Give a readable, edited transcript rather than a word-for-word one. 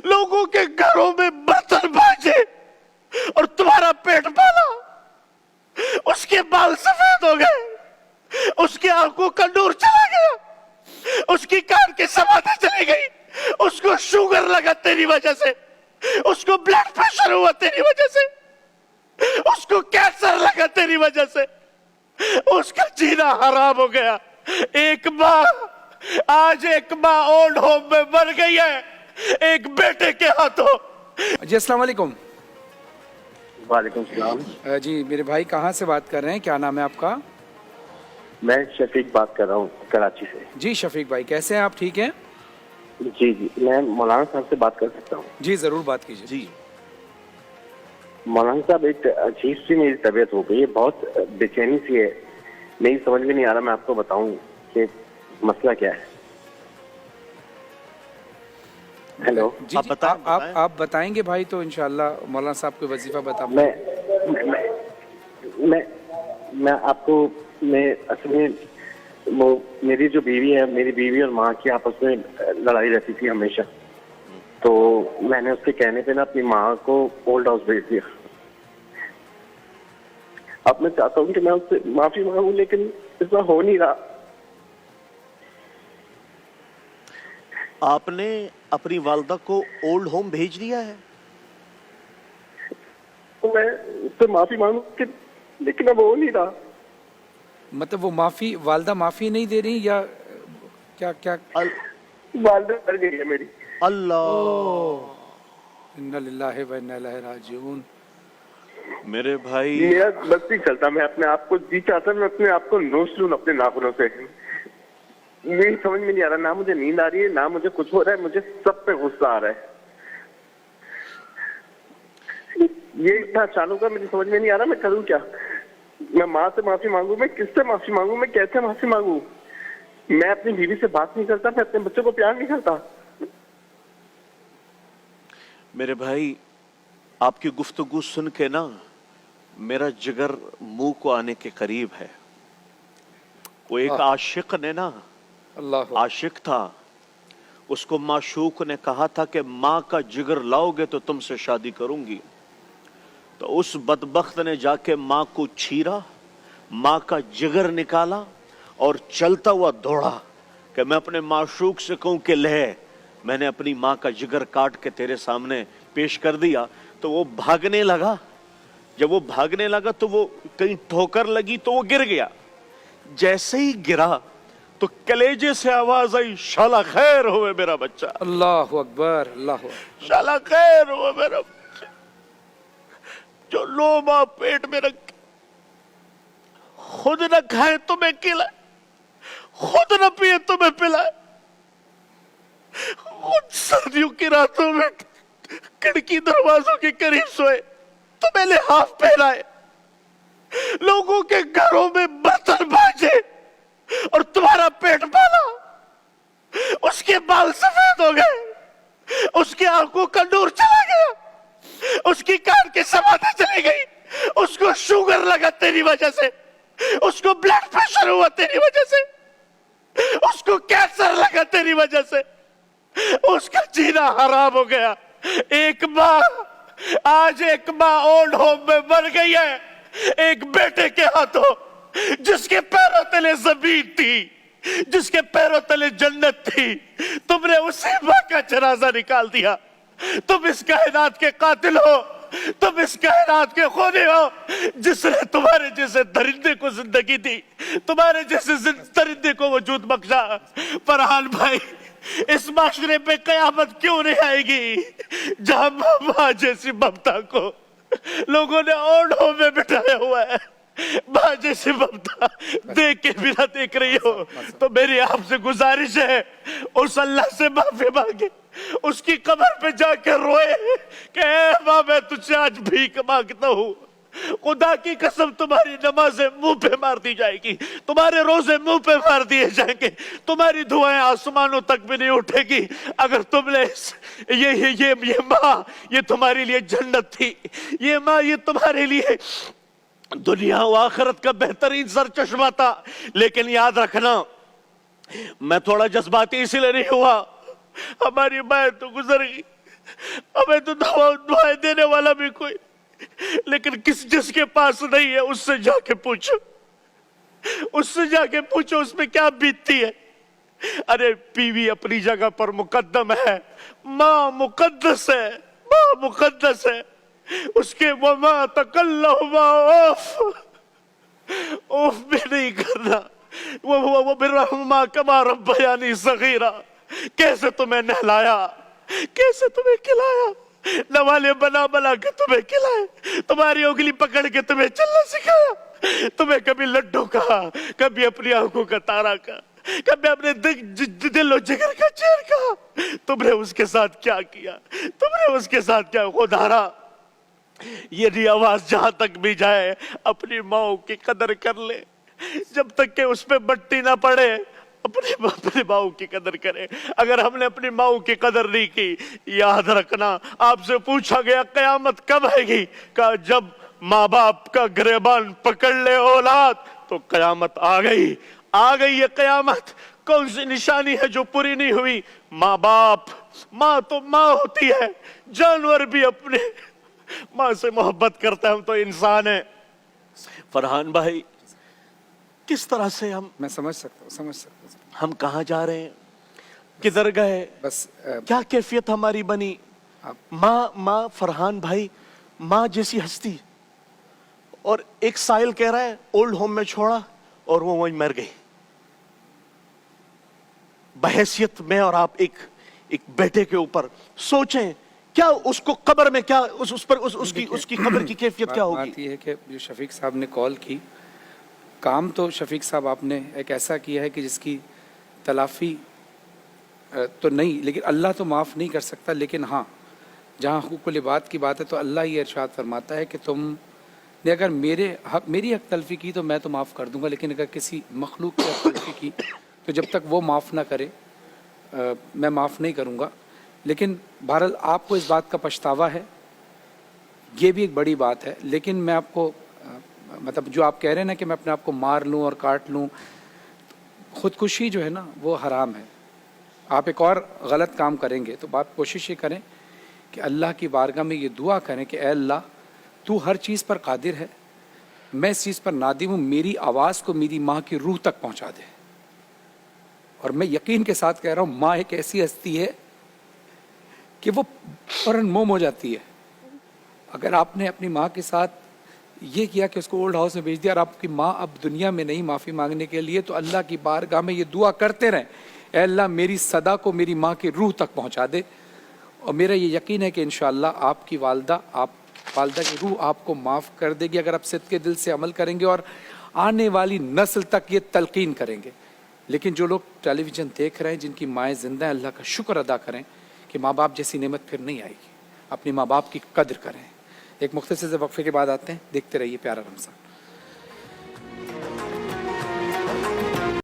लोगों के घरों में बर्तन बाजे और तुम्हारा पेट पाला। उसके बाल सफेद हो गए, उसकी आंखों का नूर चला गया, उसकी कान की समाधि चली गई, उसको शुगर लगा तेरी वजह से, उसको ब्लड प्रेशर हुआ तेरी वजह से, उसको कैंसर लगा तेरी वजह से, उसका जीना हराम हो गया। एक माँ, आज एक माँ ओल्ड होम में मर गई है एक बेटे के हाथों। जी अस्सलाम वालेकुम। वालेकुम सलाम। जी मेरे भाई कहाँ से बात कर रहे हैं, क्या नाम है आपका? मैं शफीक बात कर रहा हूँ कराची से। जी शफीक भाई कैसे हैं आप, ठीक हैं? जी जी, मैं मौलाना साहब से बात कर सकता हूँ? जी जरूर बात कीजिए। जी मौलाना साहब, एक अजीब सी मेरी तबीयत हो गई है, बहुत बेचैनी सी है, मेरी समझ में नहीं आ रहा मैं आपको बताऊं कि मसला क्या है। हेलो जी आप बताएं, आप बताएंगे भाई तो इंशाल्लाह मौलाना साहब को वजीफा बता मैं आपको, मैं असल में वो मेरी जो बीवी है, मेरी बीवी और माँ की आपस में लड़ाई रहती थी हमेशा, तो मैंने उसके कहने पे ना अपनी माँ को ओल्ड हाउस भेज दिया। अब मैं चाहता हूँ कि मैं उससे माफी मांगू, लेकिन ऐसा हो नहीं रहा। आपने अपनी वालदा को ओल्ड होम भेज दिया है? तो मैं उससे माफी मांगू लेकिन अब हो नहीं रहा। मतलब वो माफी, वालदा माफी नहीं दे रही या क्या क्या? वालदा मर गई है मेरी। अल्लाह, इन्ना लिल्लाहि व इन्ना इलैहि राजिऊन। मेरे भाई, मेरा बस नहीं चलता, मैं अपने आप को जी चाहता, मैं अपने आप को नोच लूं अपने नाखूनों से। मेरी समझ में नहीं आ रहा, ना मुझे नींद आ रही है, ना मुझे कुछ हो रहा है, मुझे सब पे गुस्सा आ रहा है। ये इतना अचानक का मुझे समझ में नहीं आ रहा, मैं करूं क्या? मैं माँ से माफी मांगू, मैं किससे माफी मांगू, मैं कैसे माफी मांगू? मैं अपनी बीवी से बात नहीं करता, मैं अपने बच्चों को प्यार नहीं करता। मेरे भाई, आपकी गुफ्तगू सुन के ना मेरा जिगर मुंह को आने के करीब है। वो एक आशिक ने ना, अल्लाह, आशिक था, उसको माशूक ने कहा था कि माँ का जिगर लाओगे तो तुमसे शादी करूंगी। तो उस बदबख्त ने जाके माँ को छीरा, माँ का जिगर निकाला और चलता हुआ दौड़ा कि मैं अपने माशूक से कहूं कि ले, मैंने अपनी माँ का जिगर काट के तेरे सामने पेश कर दिया। तो वो भागने लगा, जब वो भागने लगा तो वो कहीं ठोकर लगी तो वो गिर गया। जैसे ही गिरा तो कलेजे से आवाज आई, शाला खैर होवे मेरा बच्चा, अल्लाह अकबर, अल्लाह अकबर। शाला खैर होवे मेरा बच्चा, जो लोमा पेट में रख खुद न खाए तुम्हें खिलाए, खुद न पिए तुम्हें पिलाए, उन सर्दियों की रातों में खिड़की दरवाजों के करीब सोए, तुम्हें लिहाफ पहनाए, लोगों के घरों में बर्तन बाजे और तुम्हारा पेट पाला। उसके बाल सफेद हो गए, उसकी आंखों का नूर चला गया, उसकी कान की समाधि चली गई, उसको शुगर लगा तेरी वजह से, उसको ब्लड प्रेशर हुआ तेरी वजह से, उसको कैंसर लगा तेरी वजह से, उसका जीना हराम हो गया। एक माँ, आज एक माँ ओल्ड होम में मर गई है एक बेटे के हाथों, जिसके पैरों तले जमीन थी, जिसके पैरों तले जन्नत थी, तुमने उसी माँ का जनाजा निकाल दिया। तुम इस कायनात के कातिल हो, तुम इस कायनात के खूनी हो, जिसने तुम्हारे जैसे दरिंदे को जिंदगी दी, तुम्हारे जैसे दरिंदे को वजूद बख्शा। फरहान भाई, इस माशरे पे कयामत क्यों नहीं आएगी जहां माँ जैसी ममता को लोगों ने ओल्ड होम में बिठाया हुआ है? माँ जैसी ममता देख के भी ना देख रही हो तो मेरी आपसे गुजारिश है, उस अल्लाह से माफी मांगे, उसकी कब्र पे जाकर रोए कि ऐ माँ, मैं तुझसे आज भीख मांगता हूँ, खुदा की कसम तुम्हारी नमाजें मुंह पे मार दी जाएगी, तुम्हारे रोजे मुंह पे मार दिए जाएंगे, तुम्हारी दुआएं आसमानों तक भी नहीं उठेगी अगर तुमने ये माँ, ये तुम्हारे लिए जन्नत थी, ये माँ ये तुम्हारे लिए दुनिया व आखिरत का बेहतरीन सर चश्मा था। लेकिन याद रखना, मैं थोड़ा जज्बाती इसलिए नहीं हुआ, हमारी माँ तो गुजर गई, हमें तो दुआएं देने वाला भी कोई, लेकिन जिसके पास नहीं है उससे जाके पूछो, उससे जाके पूछो उसमें क्या बीतती है। अरे बीवी अपनी जगह पर मुकद्दम है, माँ मुकद्दस है, माँ मुकद्दस है, उसके वमा तकल्लहुमा ओफ भी नहीं करना। वो बिर्रहुमा कमा रब्बयानी सगीरा, कैसे तुम्हें नहलाया, कैसे तुम्हें खिलाया, नवाले बना बना के तुम्हें खिलाए, तुम्हारी उंगली पकड़ के तुम्हें चलना सिखाया, तुम्हें कभी लड्डू कहा, कभी अपनी आंखों का तारा कहा, कभी अपने दिल और जिगर का चैन कहा। तुमने उसके साथ क्या किया, तुमने उसके साथ क्या खुदारा। यदि आवाज जहां तक भी जाए अपनी माँ की कदर कर ले, जब तक के उसमें मट्टी ना पड़े अपनी माँ की कदर करे। अगर हमने अपनी माँ की कदर नहीं की, याद रखना आपसे पूछा गया कयामत कब आएगी, कहा जब माँ बाप का गिरबान पकड़ ले औलाद तो कयामत आ गई, आ गई ये कयामत। कौन सी निशानी है जो पूरी नहीं हुई? माँ बाप, माँ तो माँ होती है, जानवर भी अपने माँ से मोहब्बत करता है, हम तो इंसान है। फरहान भाई, किस तरह से मैं समझ सकता हूँ हम कहाँ जा रहे हैं, किधर गए, बस क्या कैफियत हमारी बनी। माँ फरहान भाई, माँ जैसी हस्ती, और एक साहिल कह रहा है ओल्ड होम में छोड़ा और वो वहीं मर गई। बहैसियत में और आप एक बेटे के ऊपर सोचें, क्या उसको कब्र में क्या उसकी कब्र की कैफियत क्या होगी। बात ये है कि जो शफीक साहब ने कॉल की, काम तो शफीक साहब आपने एक ऐसा किया है कि जिसकी तलाफी तो नहीं, लेकिन अल्लाह तो माफ़ नहीं कर सकता। लेकिन हाँ, जहाँ हुकूकुल इबाद की बात है तो अल्लाह ये इरशाद फरमाता है कि तुमने अगर मेरी हक तलफी की तो मैं तो माफ़ कर दूंगा, लेकिन अगर किसी मखलूक की हक तलफी की तो जब तक वो माफ़ ना करे मैं माफ़ नहीं करूँगा। लेकिन बहरहाल आपको इस बात का पछतावा है, ये भी एक बड़ी बात है। लेकिन मैं आपको मतलब जो आप कह रहे हैं ना कि मैं अपने आप को मार लूँ और काट लूँ, ख़ुदकुशी जो है ना वो हराम है। आप एक और गलत काम करेंगे तो आप कोशिश ये करें कि अल्लाह की बारगाह में ये दुआ करें कि ऐ अल्लाह तू हर चीज़ पर कादिर है, मैं इस चीज़ पर नादिम हूँ, मेरी आवाज़ को मेरी माँ की रूह तक पहुँचा दे। और मैं यकीन के साथ कह रहा हूँ, माँ एक ऐसी हस्ती है कि वो फौरन मोम हो जाती है। अगर आपने अपनी माँ के साथ ये किया कि उसको ओल्ड हाउस में भेज दिया और आपकी माँ अब दुनिया में नहीं माफ़ी मांगने के लिए, तो अल्लाह की बारगाह में ये दुआ करते रहें, ऐ अल्लाह मेरी सदा को मेरी माँ की रूह तक पहुँचा दे। और मेरा ये यकीन है कि इंशाअल्लाह आपकी वालदा की रूह आपको माफ़ कर देगी, अगर आप सिद्क़े दिल से अमल करेंगे और आने वाली नस्ल तक ये तलकीन करेंगे। लेकिन जो लोग टेलीविज़न देख रहे हैं, जिनकी माएँ ज़िंदा हैं, अल्लाह का शुक्र अदा करें कि माँ बाप जैसी नेमत फिर नहीं आएगी। अपनी माँ बाप की कद्र करें। एक मुख्तसर से वक्फे के बाद आते हैं, देखते रहिए प्यारा रमज़ान।